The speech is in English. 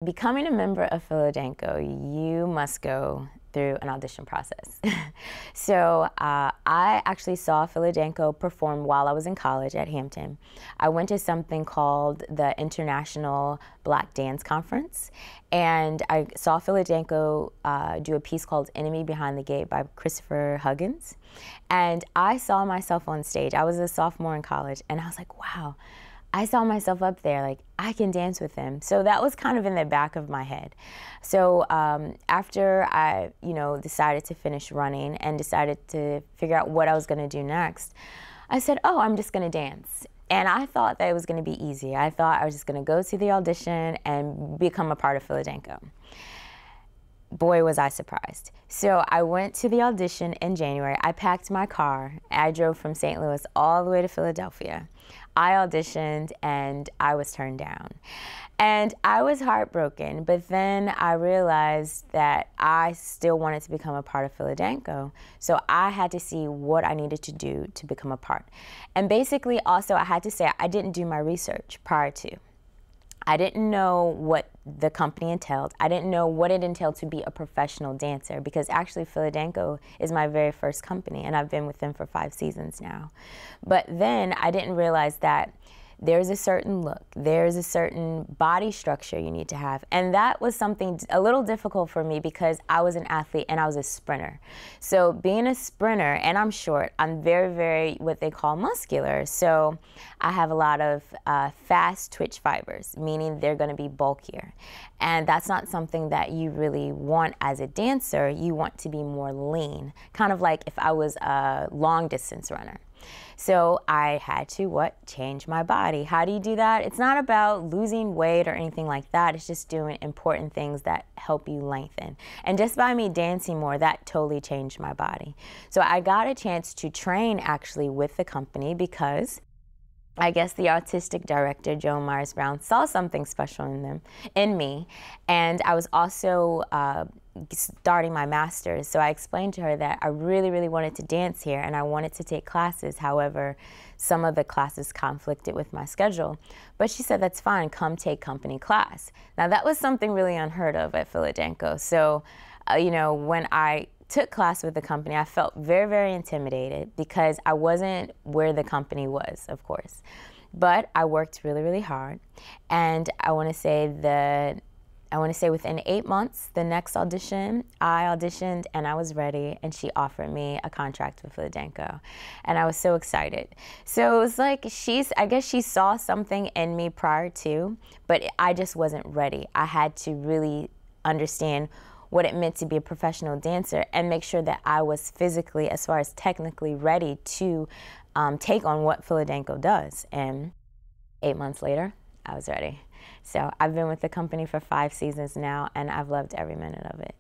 Becoming a member of Philadanco, you must go through an audition process. I actually saw Philadanco perform while I was in college at Hampton. I went to something called the International Black Dance Conference, and I saw Philadanco do a piece called Enemy Behind the Gate by Christopher Huggins. And I saw myself on stage. I was a sophomore in college, and I was like, wow. I saw myself up there, like, I can dance with him. So that was kind of in the back of my head. So after I, decided to finish running and decided to figure out what I was gonna do next, I said, oh, I'm just gonna dance. And I thought that it was gonna be easy. I thought I was just gonna go to the audition and become a part of Philadanco. Boy, was I surprised. So I went to the audition in January. I packed my car. I drove from St. Louis all the way to Philadelphia. I auditioned and I was turned down. And I was heartbroken, but then I realized that I still wanted to become a part of Philadanco. So I had to see what I needed to do to become a part. And basically also I had to say I didn't do my research prior to. I didn't know what the company entailed. I didn't know what it entailed to be a professional dancer, because actually Philadanco is my very first company and I've been with them for 5 seasons now. But then I didn't realize that there's a certain look, there's a certain body structure you need to have. And that was something a little difficult for me because I was an athlete and I was a sprinter. So being a sprinter, and I'm short, I'm very, very what they call muscular. So I have a lot of fast twitch fibers, meaning they're gonna be bulkier. And that's not something that you really want as a dancer. You want to be more lean, kind of like if I was a long distance runner. So I had to, change my body. How do you do that? It's not about losing weight or anything like that. It's just doing important things that help you lengthen. And just by me dancing more, that totally changed my body. So I got a chance to train actually with the company because I guess the artistic director, Joan Myers-Brown, saw something special in me. And I was also starting my master's. So I explained to her that I really, really wanted to dance here and I wanted to take classes. However, some of the classes conflicted with my schedule. But she said, that's fine, come take company class. Now that was something really unheard of at Philadanco. So, when I took class with the company, I felt very, very intimidated because I wasn't where the company was, of course. But I worked really, really hard. And I want to say within 8 months, the next audition, I auditioned and I was ready, and she offered me a contract with Philadanco. And I was so excited. So it was like I guess she saw something in me prior to, but I just wasn't ready. I had to really understand what it meant to be a professional dancer and make sure that I was physically, as far as technically, ready to take on what Philadanco does. And 8 months later, I was ready. So I've been with the company for 5 seasons now, and I've loved every minute of it.